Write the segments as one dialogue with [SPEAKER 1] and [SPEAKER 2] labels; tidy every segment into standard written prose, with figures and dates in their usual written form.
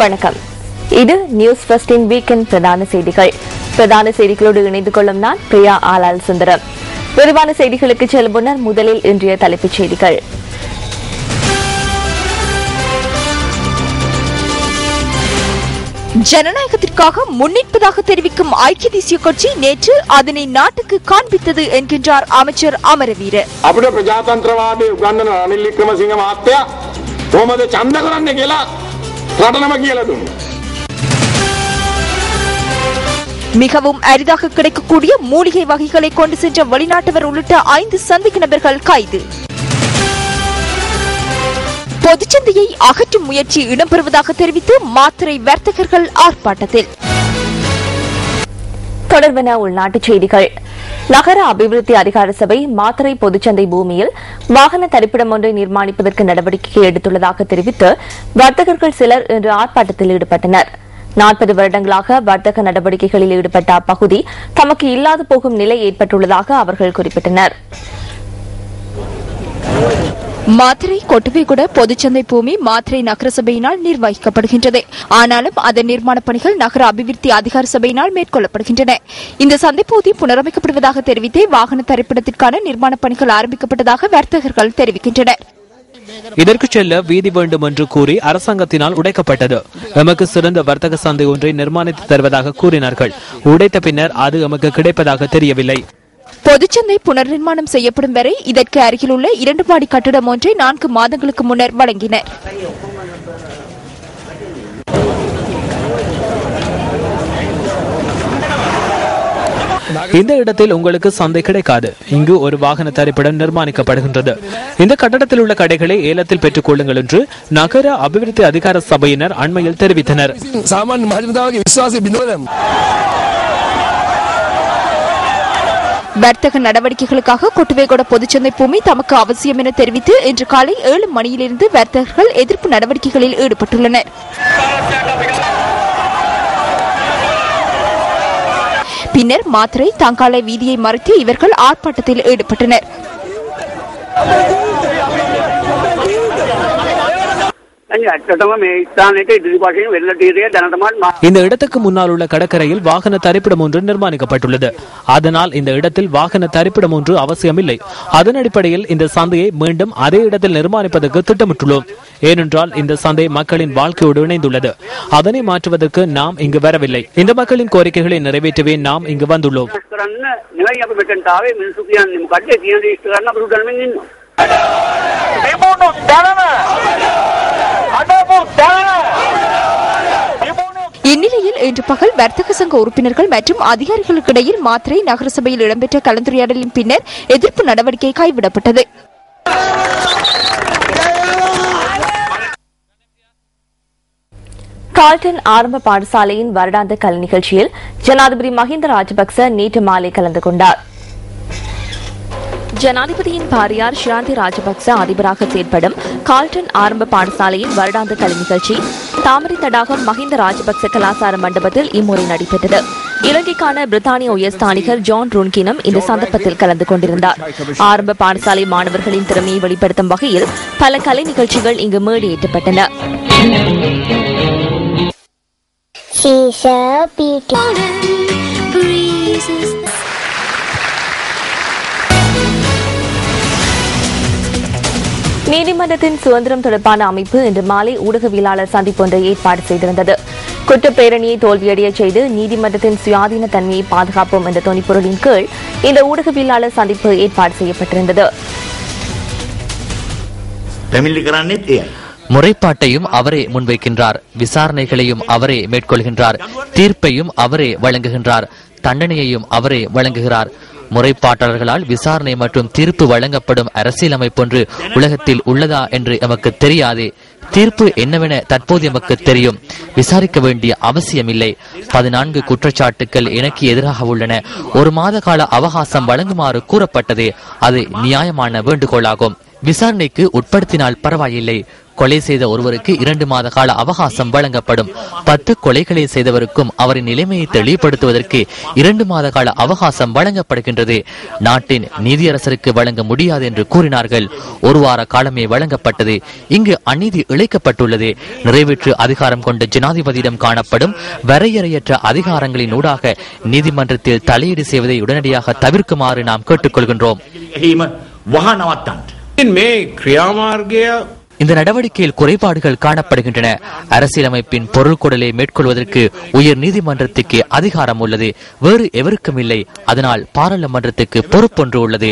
[SPEAKER 1] வணக்கம். இது news ஃபர்ஸ்டின் weekend பிரதான செய்திகள். பிரதான செய்திகளோடு இணைந்து கொள்ளும் நான் பிரியா ஆலால் சுந்தரம். விரிவான செய்திகளுக்கு செல்லும் முன்னர் முதலில் இன்றைய தலைப்புச் செய்திகள்.
[SPEAKER 2] ஜனநாயகத்திற்காக முன்னிற்பதாக தெரிவிக்கும் ஐக்கிய தேசிய கட்சி நேற்று அதனை நாட்டுக்கு காண்பித்தது என்கின்றார் அமைச்சர் அமரவீர.
[SPEAKER 3] අපිට ප්‍රජාතන්ත්‍රවාදී උගන්වන රනිල් වික්‍රමසිංහ මහත්තයා කොහොමද ඡන්ද කරන්නේ කියලා රටනම කියලා දුන්නා.
[SPEAKER 2] மிகவும் அரிதாக கிடைக்கக்கூடிய மூலிகை வகைகளை கொண்டு சென்ற வெளிநாட்டவர் உள்ளிட்ட 5 சந்தேக நபர்கள் கைது. பொதுச்சந்தையை அகற்றும் முயற்சி இடம்பெறுவதாக தெரிவித்து மாத்திரை வர்த்தகர்கள் ஆர்ப்பாட்டத்தில்.
[SPEAKER 1] தொடர்பென உள்நாட்டுச் செய்திகள். நகர அபிவிருத்தி அதிகார சபை மாத்தறை பொதுச்சந்தை பூமியில் வாகன தரிப்பிடம் ஒன்றை நிர்மாணிப்பதற்கு நடவடிக்கை எடுத்துள்ளதாக தெரிவித்து வர்த்தகர்கள் சிலர் இன்று ஆர்ப்பாட்டத்தில் ஈடுபட்டனர். 40 வருடங்களாக வர்த்தக நடவடிக்கைகளில் ஈடுபட்ட அப்பகுதி தமக்கு இல்லாது போகும் நிலை ஏற்பட்டுள்ளதாக அவர்கள் குறிப்பிட்டனர்.
[SPEAKER 2] மாத்திரை கொட்டுவேகுட பொதுச்சந்தை பூமி மாத்திரை நகர சபையினால் நிர்வகிக்கப்படுகின்றது. ஆனாலும் அதன் நிர்மாண பணிகள் நகர அபிவிருத்தி அதிகார சபையினால் மேற்கொள்ளப்படுகின்றன. இந்த சந்தை பகுதி புனரமைக்கப்படுவதாக தெரிவித்தே வாகன தரிப்பிடத்திற்கான நிர்மாண பணிகள் ஆரம்பிக்கப்பட்டதாக வர்த்தகர்கள் தெரிவிக்கின்றனர்.
[SPEAKER 4] இதற்கு செல்ல வீதி வேண்டும் என்று கூறி அரசாங்கத்தினால் உடைக்கப்பட்டது. எமக்கு சிறந்த வர்த்தக சந்தை ஒன்றை நிர்மாணித்து தருவதாக கூறினார்கள். உடைத்த பின்னர் அது எமக்கு கிடைப்பதாக தெரியவில்லை.
[SPEAKER 2] பொதுச்சந்தை புனர் நிர்மாணம் செய்யப்படும் வரை இதற்கு அருகில் உள்ள 2 மாடி கட்டிடம் ஒன்றை 4 மாதங்களுக்கு முன்னர் வழங்கினர்.
[SPEAKER 4] இந்த இடத்தில் உங்களுக்கு சந்தை கிடைக்காது. இங்கு ஒரு வாகன தரிப்பிடம் நிர்மாணிக்கப்படுகின்றது. இந்த கட்டடத்தில் உள்ள கடைகளை ஏலத்தில் பெற்றுக் கொள்ளுங்கள் என்று நகர அபிவிருத்தி அதிகார சபையினர் அண்மையில் தெரிவித்தனர்.
[SPEAKER 2] வர்த்தக நடவடிக்கைகளுக்காக கொட்டுவேகொட பொதுச்சந்தை பூமி தமக்கு அவசியம் என தெரிவித்து இன்று காலை 7 மணியிலிருந்து வர்த்தகர்கள் எதிர்ப்பு நடவடிக்கைகளில் ஈடுபட்டுள்ளனர். பின்னர் மாத்திரை தங்காலை வீதியை மறைத்து இவர்கள் ஆர்ப்பாட்டத்தில் ஈடுபட்டனர்.
[SPEAKER 4] இந்த இடத்துக்கு முன்னால் உள்ள கடற்கரையில் வாகன தரிப்பிடம் ஒன்று நிர்மாணிக்கப்பட்டுள்ளது. அதனால் இந்த இடத்தில் வாகன தரிப்பிடம் ஒன்று அவசியமில்லை. அதன் அடிப்படையில் இந்த சந்தையை மீண்டும் அதே இடத்தில் நிர்மாணிப்பதற்கு திட்டமிட்டுள்ளோம். ஏனென்றால் இந்த சந்தை மக்களின் வாழ்க்கையோடு இணைந்துள்ளது. அதனை மாற்றுவதற்கு நாம் இங்கு வரவில்லை. இந்த மக்களின் கோரிக்கைகளை நிறைவேற்றவே நாம் இங்கு வந்துள்ளோம்.
[SPEAKER 2] இந்நிலையில் இன்று பகல் வர்த்தக சங்க உறுப்பினர்கள் மற்றும் அதிகாரிகளுக்கிடையில் மாத்திரை நகரசபையில் இடம்பெற்ற கலந்துரையாடலின் பின்னர் எதிர்ப்பு நடவடிக்கை கைவிடப்பட்டது.
[SPEAKER 1] கால்டன் ஆரம்ப பாடசாலையின் வருடாந்த கலை நிகழ்ச்சியில் ஜனாதிபதி மஹிந்த ராஜபக்ச நேற்று மாலை கலந்து கொண்டார். ஜனாதிபதியின் பாரியார் ஷிராந்தி ராஜபக்ச அதிபராக செயற்படும் கால்டன் ஆரம்ப பாடசாலையின் வருடாந்த கலை நிகழ்ச்சி தாமரை தடாகம் மஹிந்த ராஜபக்ச கலாசார மண்டபத்தில் இம்முறை நடைபெற்றது. இலங்கைக்கான பிரித்தானிய உயர்ஸ்தானிகர் ஜான் ரூன்கினும் இந்த சந்தர்ப்பத்தில் கலந்து கொண்டிருந்தார். ஆரம்ப பாடசாலை மாணவர்களின் திறமையை வெளிப்படுத்தும் வகையில் பல கலை நிகழ்ச்சிகள் இங்கு மேடையேற்றப்பட்டன. நீதிமன்றத்தின் சுதந்திரம் தொடர்பான அமைப்பு இன்று மாலை ஊடகவியலாளர் சந்திப்பு ஒன்றை ஏற்பாடு செய்திருந்தது. குற்றப்பேரணியை தோல்வியடைய செய்து நீதிமன்றத்தின் சுயாதீன தன்மையை பாதுகாப்போம் என்ற தொனிப்பொருளின் கீழ் இந்த ஊடகவியலாளர் சந்திப்பு ஏற்பாடு செய்யப்பட்டிருந்தது.
[SPEAKER 5] முறைப்பாட்டையும் அவரே முன்வைக்கின்றார், விசாரணைகளையும் அவரே மேற்கொள்கின்றார், தீர்ப்பையும் அவரே வழங்குகின்றார், தண்டனையையும் அவரே வழங்குகிறார். முறைப்பாட்டாளர்களால் விசாரணை மற்றும் தீர்ப்பு வழங்கப்படும் அரசியலமைப்பு ஒன்று உலகத்தில் உள்ளதா என்று எமக்கு தெரியாதே. தீர்ப்பு என்னவென தற்போது எமக்கு தெரியும். விசாரிக்க வேண்டிய அவசியமில்லை. 14 குற்றச்சாட்டுகள் எனக்கு எதிராக உள்ளன. 1 மாத கால அவகாசம் வழங்குமாறு கூறப்பட்டதே அது நியாயமான வேண்டுகோளாகும். விசாரணைக்கு உட்படுத்தினால் பரவாயில்லை. கொலை செய்த ஒருவருக்கு 2 மாத கால அவகாசம் வழங்கப்படும். 10 கொலைகளை செய்தவருக்கும் அவரின் நிலைமையை தெளிவுபடுத்துவதற்கு 2 மாத கால அவகாசம் வழங்கப்படுகின்றது. நாட்டின் நீதியரசருக்கு வழங்க முடியாது என்று கூறினார்கள். 1 வார காலமே வழங்கப்பட்டது. இங்கு அநீதி இழைக்கப்பட்டுள்ளது. நிறைவேற்று அதிகாரம் கொண்ட ஜனாதிபதியிடம் காணப்படும் வரையறையற்ற அதிகாரங்களின் ஊடாக நீதிமன்றத்தில் தலையீடு செய்வதை உடனடியாக தவிர்க்குமாறு நாம் கேட்டுக்கொள்கின்றோம். இந்த நடவடிக்கையில் குறைபாடுகள் காணப்படுகின்றன. அரசியலமைப்பின் பொருள்கொடலை மேற்கொள்வதற்கு உயர் நீதிமன்றத்துக்கு அதிகாரம் உள்ளது, வேறு எவருக்கும் இல்லை. அதனால் பாராளுமன்றத்துக்கு பொறுப்பொன்று உள்ளது.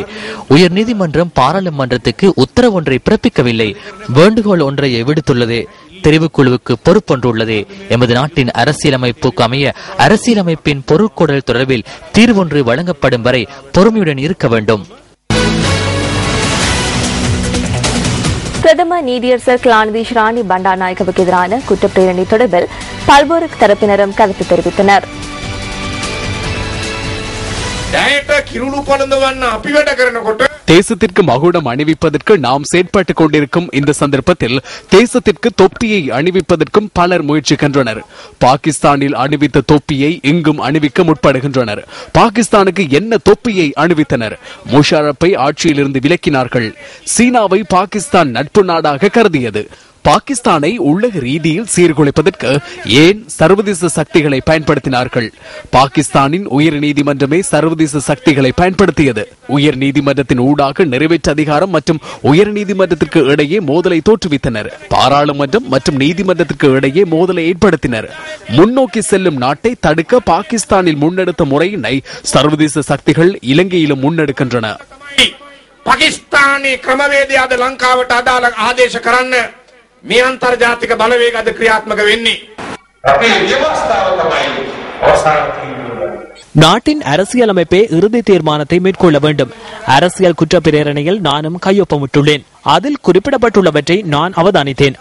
[SPEAKER 5] உயர் நீதிமன்றம் பாராளுமன்றத்துக்கு உத்தரவு ஒன்றை பிறப்பிக்கவில்லை, வேண்டுகோள் ஒன்றை விடுத்துள்ளது. தெரிவுக்குழுவுக்கு பொறுப்பொன்று உள்ளது. எமது நாட்டின் அரசியலமைப்புக்கு அமைய அரசியலமைப்பின் பொருட்கொடல் தொடர்பில் தீர்வொன்று வழங்கப்படும் வரை பொறுமையுடன் இருக்க வேண்டும்.
[SPEAKER 1] பிரதம நீதியரசர் கலாநிதி ஷிராணி பண்டாநாயக்கவுக்கு எதிரான குற்றப்பிரேரணை தொடர்பில் பல்வேறு தரப்பினரும் கருத்து தெரிவித்தனர்.
[SPEAKER 6] தேசத்திற்கு மகுடம் அணிவிப்பதற்கு நாம் செயற்பட்டுக் கொண்டிருக்கும் இந்த சந்தர்ப்பத்தில் தேசத்திற்கு தொப்பியை அணிவிப்பதற்கும் பலர் முயற்சிக்கின்றனர். பாகிஸ்தானில் அணிவித்த தொப்பியை இங்கும் அணிவிக்க முற்படுகின்றனர். பாகிஸ்தானுக்கு என்ன தொப்பியை அணிவித்தனர்? முஷாரப்பை ஆட்சியிலிருந்து விலக்கினார்கள். சீனாவை பாகிஸ்தான் நட்பு நாடாக கருதியது. பாகிஸ்தானை உள்ளக ரீதியில் சீர்குலைப்பதற்கு ஏன் சர்வதேச சக்திகளை பயன்படுத்தினார்கள்? பாகிஸ்தானின் உயர் நீதிமன்றமே சர்வதேச சக்திகளை பயன்படுத்தியது. உயர் நீதிமன்றத்தின் ஊடாக நிறைவேற்று அதிகாரம் மற்றும் உயர் நீதிமன்றத்திற்கு இடையே மோதலை தோற்றுவித்தனர். பாராளுமன்றம் மற்றும் நீதிமன்றத்திற்கு இடையே மோதலை ஏற்படுத்தினர். முன்னோக்கி செல்லும் நாட்டை தடுக்க பாகிஸ்தானில் முன்னெடுத்த முறையினை சர்வதேச சக்திகள் இலங்கையிலும் முன்னெடுக்கின்றன.
[SPEAKER 3] பாகிஸ்தானி ක්‍රමවේදයද ලංකාවට අදාළ ආදේශ කරන්න මේ අන්තර්ජාතික බලවේගද ක්‍රියාත්මක වෙන්නේ. අපේ ව්‍යවස්ථාව තමයි අවසාන තීන්දුව.
[SPEAKER 4] நாட்டின் அரசியலமைப்பே இறுதி தீர்மானத்தை மேற்கொள்ள வேண்டும். அரசியல் குற்றப்பிரேரணையில் நானும் கையொப்பமிட்டுள்ளேன். அதில் குறிப்பிடப்பட்டுள்ளவற்றை நான் அவதானித்தேன்.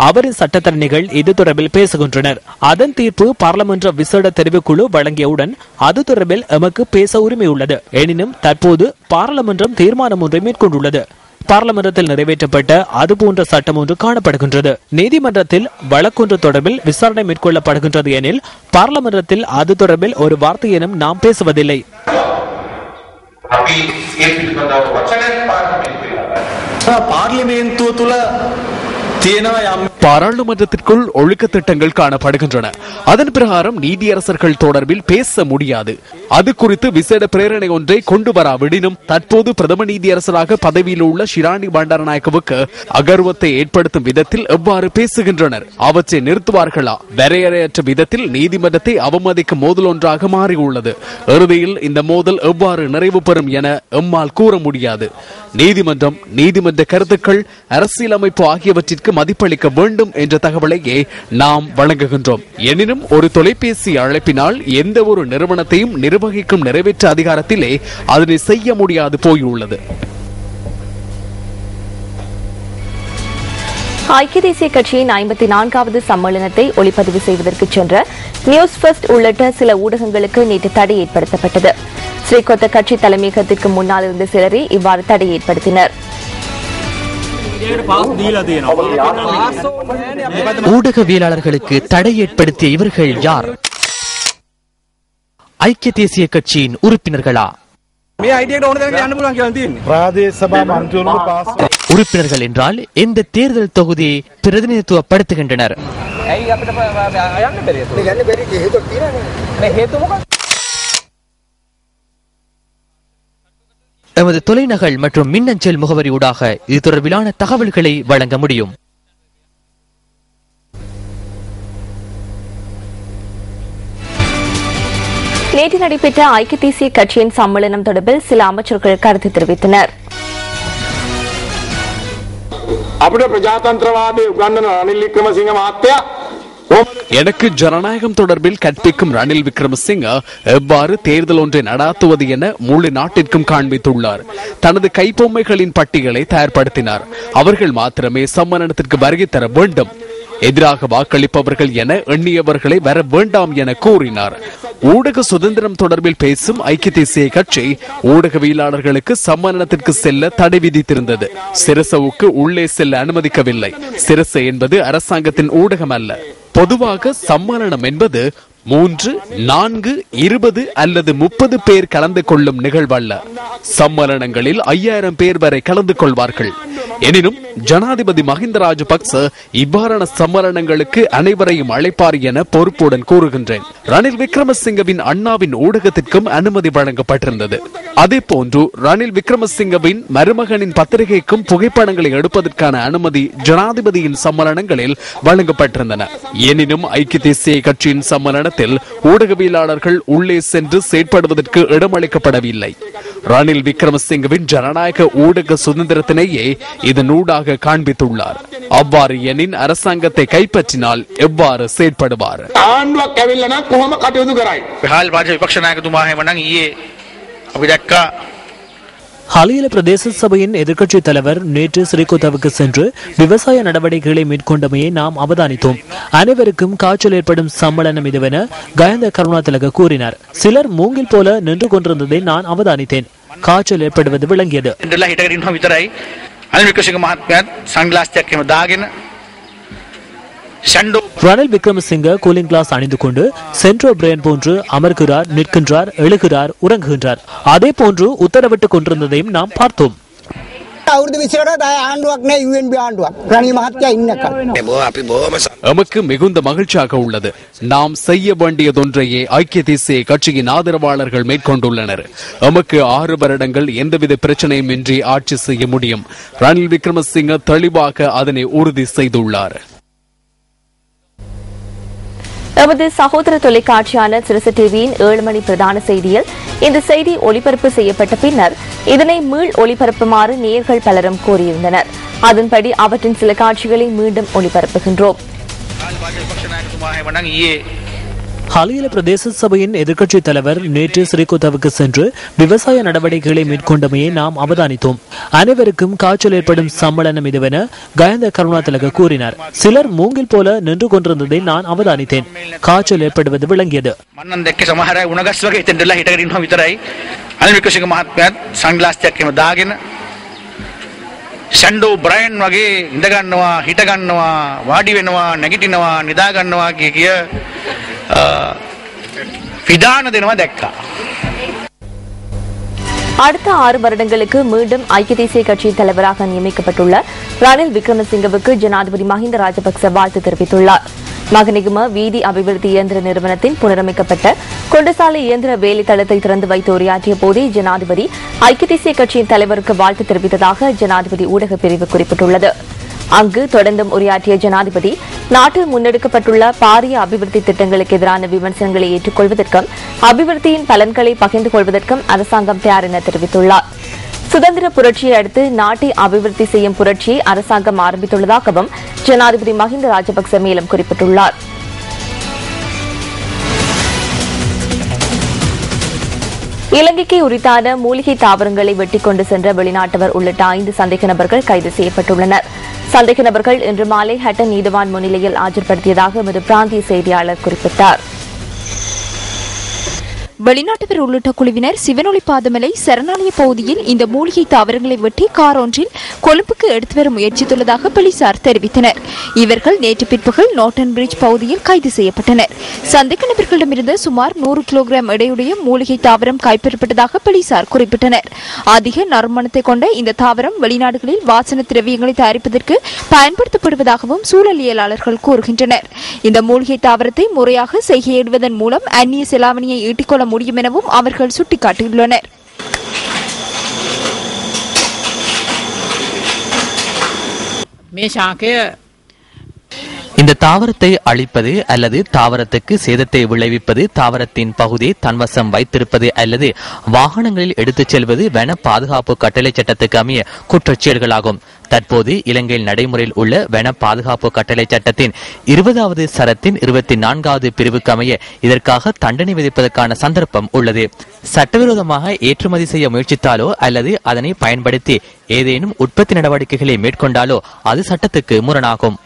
[SPEAKER 4] அவரின் சட்டத்தரணிகள் இது தொடர்பில் பேசுகின்றனர். அதன் தீர்ப்பு பாராளுமன்ற விசேட தெரிவுக்குழு வழங்கியவுடன் அது தொடர்பில் எமக்கு பேச உரிமை உள்ளது. எனினும் தற்போது பாராளுமன்றம் தீர்மானம் ஒன்றை மேற்கொண்டுள்ளது. பாராளுமன்றத்தில் நிறைவேற்றப்பட்ட அதுபோன்ற சட்டம் ஒன்று காணப்படுகின்றது. நீதிமன்றத்தில் வழக்கொன்று தொடர்பில் விசாரணை மேற்கொள்ளப்படுகின்றது எனில் பாராளுமன்றத்தில் அது தொடர்பில் ஒரு வார்த்தையினும் நாம் பேசுவதில்லை.
[SPEAKER 6] பாராளுமன்றத்திற்குள் ஒழுக்க திட்டங்கள் காணப்படுகின்றன. அதன் பிரகாரம் நீதியரசர்கள் தொடர்பில் பேச முடியாது. அது குறித்து விசேட பிரேரணை ஒன்றை கொண்டு வராவிடினும் தற்போது பிரதம நீதியரசராக பதவியில் உள்ள ஷிராணி பண்டாரநாயக்கவுக்கு அகர்வத்தை ஏற்படுத்தும் விதத்தில் எவ்வாறு பேசுகின்றனர்? அவற்றை நிறுத்துவார்களா? வரையறையற்ற விதத்தில் நீதிமன்றத்தை அவமதிக்கும் மோதல் ஒன்றாக மாறியுள்ளது. இறுதியில் இந்த மோதல் எவ்வாறு நிறைவு பெறும் என எம்மால் கூற முடியாது. நீதிமன்றம், நீதிமன்ற கருத்துக்கள், அரசியலமைப்பு ஆகியவற்றிற்கு மதிப்பளிக்க வேண்டும் என்ற தகவலையே நாம் வழங்குகின்றோம். எனினும் ஒரு தொலைபேசி அழைப்பினால் எந்த ஒரு நிறுவனத்தையும் நிர்வகிக்கும் நிறைவேற்ற அதிகாரத்திலே அதனை செய்ய முடியாது போயுள்ளது.
[SPEAKER 1] ஐக்கிய தேசிய கட்சியின் 54வது சம்மேளனத்தை ஒளிப்பதிவு செய்வதற்கு சென்ற நியூஸ் ஃபர்ஸ்ட் உள்ளிட்ட சில ஊடகங்களுக்கு நேற்று தடை ஏற்படுத்தப்பட்டது. ஸ்ரீகொத்த கட்சி தலைமையகத்திற்கு முன்னால் இருந்த சிலரே இவ்வாறு தடை ஏற்படுத்தினர்.
[SPEAKER 5] ஊடகவியலாளர்களுக்கு தடை ஏற்படுத்திய இவர்கள் யார்? ஐக்கிய தேசிய கட்சியின் உறுப்பினர்களா? உறுப்பினர்கள் என்றால் எந்த தேர்தல் தொகுதியை பிரதிநிதித்துவப்படுத்துகின்றனர்? எமது தொலைநகல் மற்றும் மின்னஞ்சல் முகவரி ஊடாக இது தொடர்பிலான தகவல்களை வழங்க முடியும்.
[SPEAKER 1] நேற்று நடைபெற்ற ஐக்கிய தேசிய கட்சியின் சம்மேளனம் தொடர்பில் சில அமைச்சர்கள் கருத்து தெரிவித்தனர்.
[SPEAKER 3] අපිට ප්‍රජාතන්ත්‍රවාදී උගන්වන රනිල් වික්‍රමසිංහ මහත්තයා
[SPEAKER 6] எனக்கு ஜனநாயகம் தொடர்பில் கற்பிக்கும் ரணில் விக்ரமசிங்க எவ்வாறு தேர்தல் ஒன்றை நடாத்துவது என முழு நாட்டிற்கும் காண்பித்துள்ளார். தனது கைப்பொம்மைகளின் பட்டியலை தயார்படுத்தினார். அவர்கள் மாத்திரமே சம்மேளனத்திற்கு வருகை தர வேண்டும். எதிராக வாக்களிப்பவர்கள் என எண்ணியவர்களை வர வேண்டாம் என கூறினார். ஊடக சுதந்திரம் தொடர்பில் பேசும் ஐக்கிய தேசிய கட்சி ஊடகவியலாளர்களுக்கு சம்மேளனத்திற்கு செல்ல தடை விதித்திருந்தது. சிரசவுக்கு உள்ளே செல்ல அனுமதிக்கவில்லை. சிரச என்பது அரசாங்கத்தின் ஊடகம் அல்ல. பொதுவாக சம்மேளனம் என்பது 3, 4, 20 அல்லது 30 பேர் கலந்து கொள்ளும் நிகழ்வல்ல. சம்மேளனங்களில் 5000 பேர் வரை கலந்து கொள்வார்கள். எனினும் ஜனாதிபதி மஹிந்த ராஜபக்ச இவ்வாறான சம்மேளனங்களுக்கு அனைவரையும் அழைப்பார் என பொறுப்புடன் கூறுகின்றேன். ரணில் விக்ரமசிங்கவின் அண்ணாவின் ஊடகத்திற்கும் அனுமதி வழங்கப்பட்டிருந்தது. அதே போன்று ரணில் விக்ரமசிங்கவின் மருமகனின் பத்திரிகைக்கும் புகைப்படங்களை எடுப்பதற்கான அனுமதி ஜனாதிபதியின் சம்மேளனங்களில் வழங்கப்பட்டிருந்தன. எனினும் ஐக்கிய தேசிய கட்சியின் சம்மேளனத்தில் ஊடகவியலாளர்கள் உள்ளே சென்று செயற்படுவதற்கு இடமளிக்கப்படவில்லை. ரணில் விக்ரமசிங்கவின் ஜனநாயக ஊடக சுதந்திரத்தினையே இதனூடாக காண்பித்துள்ளார். அவ்வாறு எனின் அரசாங்கத்தை கைப்பற்றினால் எவ்வாறு செயற்படுவார்?
[SPEAKER 4] ஹலியில பிரதேச சபையின் எதிர்க்கட்சி தலைவர் நேற்று ஸ்ரீகோத்தாவுக்கு சென்று விவசாய நடவடிக்கைகளை மேற்கொண்டமையை நாம் அவதானித்தோம். அனைவருக்கும் காய்ச்சல் ஏற்படும் சம்மேளனம் இதுவென கயந்த கருணாதிலக கூறினார். சிலர் மூங்கில் போல நின்று கொண்டிருந்ததை நான் அவதானித்தேன். காய்ச்சல் ஏற்படுவது விளங்கியது. ரணில் விக்ரமசிங்க கூலிங் கிளாஸ் அணிந்து கொண்டு சென்ட்ரோ பிரெயின் போன்று அமர்கிறார், நிற்கின்றார், எழுகிறார், உறங்குகின்றார். அதே போன்று உத்தரவிட்டுக் கொண்டிருந்ததையும் நாம் பார்த்தோம்.
[SPEAKER 6] நமக்கு மிகுந்த மகிழ்ச்சியாக உள்ளது. நாம் செய்ய வேண்டியதொன்றையே ஐக்கிய தேசிய கட்சியின் ஆதரவாளர்கள் மேற்கொண்டுள்ளனர். நமக்கு 6 வருடங்கள் எந்தவித பிரச்சனையும் இன்றி ஆட்சி செய்ய முடியும். ரணில் விக்ரமசிங்க தெளிவாக அதனை உறுதி செய்துள்ளார்.
[SPEAKER 1] எமது சகோதர தொலைக்காட்சியான சிரச டிவியின் 7 மணி பிரதான செய்தியில் இந்த செய்தி ஒளிபரப்பு செய்யப்பட்ட பின்னர் இதனை மீள் ஒளிபரப்புமாறு நேயர்கள் பலரும் கோரியிருந்தனர். அதன்படி அவற்றின் சில காட்சிகளை மீண்டும் ஒளிபரப்புகின்றோம்.
[SPEAKER 4] ஹலியில பிரதேச சபையின் எதிர்க்கட்சி தலைவர் நேற்று ஸ்ரீகோத்தாவுக்கு சென்று விவசாய நடவடிக்கைகளை மேற்கொண்டமையை நாம் அவதானித்தோம். அனைவருக்கும் காய்ச்சல் ஏற்படும் சம்மேளனம் இதுவென கயந்த கருணாதிலக கூறினார். சிலர் மூங்கில் போல நின்று கொண்டிருந்ததை நான் அவதானித்தேன். காய்ச்சல் ஏற்படுவது விளங்கியது.
[SPEAKER 7] සැන්ඩෝ බ්‍රයන් වගේ ඉඳගන්නවා, හිටගන්නවා, වාඩි වෙනවා, නැගිටිනවා, නිදා ගන්නවා කිය විධාන දෙනවා දැක්කා.
[SPEAKER 1] அடுத்த 6 வருடங்களுக்கு மீண்டும் ஐக்கிய தேசிய கட்சியின் தலைவராக நியமிக்கப்பட்டுள்ள ரணில் விக்ரமசிங்கவுக்கு ஜனாதிபதி மஹிந்த ராஜபக்ச வாழ்த்து தெரிவித்துள்ளார். மகனிகும வீதி அபிவிருத்தி இயந்திர நிறுவனத்தின் புனரமைக்கப்பட்ட கொண்டசாலை இயந்திர வேலை தளத்தை திறந்து வைத்து உரையாற்றிய போதே ஜனாதிபதி ஐக்கிய தேசிய கட்சியின் தலைவருக்கு வாழ்த்து தெரிவித்ததாக ஜனாதிபதி ஊடகப் பிரிவு குறிப்பிட்டுள்ளது. அங்கு தொடர்ந்தும் உரையாற்றிய ஜனாதிபதி நாட்டில் முன்னெடுக்கப்பட்டுள்ள பாரிய அபிவிருத்தி திட்டங்களுக்கு எதிரான விமர்சனங்களை ஏற்றுக்கொள்வதற்கும் அபிவிருத்தியின் பலன்களை பகிர்ந்து கொள்வதற்கும் அரசாங்கம் தயார் என தெரிவித்துள்ளார். சுதந்திர புரட்சியை அடுத்து நாட்டை அபிவிருத்தி செய்யும் புரட்சியை அரசாங்கம் ஆரம்பித்துள்ளதாகவும் ஜனாதிபதி மஹிந்த ராஜபக்ச மேலும் குறிப்பிட்டுள்ளார். இலங்கைக்கு உரித்தான மூலிகை தாவரங்களை வெட்டிக் கொண்டு சென்ற வெளிநாட்டவர் உள்ளிட்ட 5 சந்தேக நபர்கள் கைது செய்யப்பட்டுள்ளனர். சந்தேக நபர்கள் இன்று மாலை ஹட்டன் நீதிவான் முன்னிலையில் ஆஜர்படுத்தியதாக எமது பிராந்திய செய்தியாளர் குறிப்பிட்டார்.
[SPEAKER 2] வெளிநாட்டவர் உள்ளிட்ட குழுவினர் சிவனொளி பாதமலை சரணாலய பகுதியில் இந்த மூலிகை தாவரங்களை வெட்டி கார் ஒன்றில் கொழும்புக்கு எடுத்து வர முயற்சித்துள்ளதாக போலீசார் தெரிவித்தனர். இவர்கள் நேற்று பிற்பகல் நோட்டன் பிரிட்ஜ் பகுதியில் கைது செய்யப்பட்டனர். சந்தேக நபர்களிடமிருந்து சுமார் 100 கிலோகிராம் எடையுடைய மூலிகை தாவரம் கைப்பற்றப்பட்டதாக போலீசார் குறிப்பிட்டனர். அதிக நறுமணத்தை கொண்ட இந்த தாவரம் வெளிநாடுகளில் வாசன திரவியங்களை தயாரிப்பதற்கு பயன்படுத்தப்படுவதாகவும் சூழலியலாளர்கள் கூறுகின்றனர். இந்த மூலிகை தாவரத்தை முறையாக செய்கையிடுவதன் மூலம் அந்நிய செலாவணியை ஈட்டிக்கொள்ள முடியும் எனவும் அவர்கள் சுட்டிக்காட்டியுள்ளனர்.
[SPEAKER 5] இந்த தாவரத்தை அழிப்பது அல்லது தாவரத்துக்கு சேதத்தை விளைவிப்பது, தாவரத்தின் பகுதியை தன்வசம் வைத்திருப்பது அல்லது வாகனங்களில் எடுத்துச் செல்வது வன பாதுகாப்பு கட்டளை சட்டத்துக்கு அமைய குற்றச்செயல்களாகும். தற்போது இலங்கையில் நடைமுறையில் உள்ள வன பாதுகாப்பு கட்டளை சட்டத்தின் 20வது சரத்தின் 24வது பிரிவுக்கு அமைய இதற்காக தண்டனை விதிப்பதற்கான சந்தர்ப்பம் உள்ளது. சட்டவிரோதமாக ஏற்றுமதி செய்ய முயற்சித்தாலோ அல்லது அதனை பயன்படுத்தி ஏதேனும் உற்பத்தி நடவடிக்கைகளை மேற்கொண்டாலோ அது சட்டத்துக்கு முரணாகும்.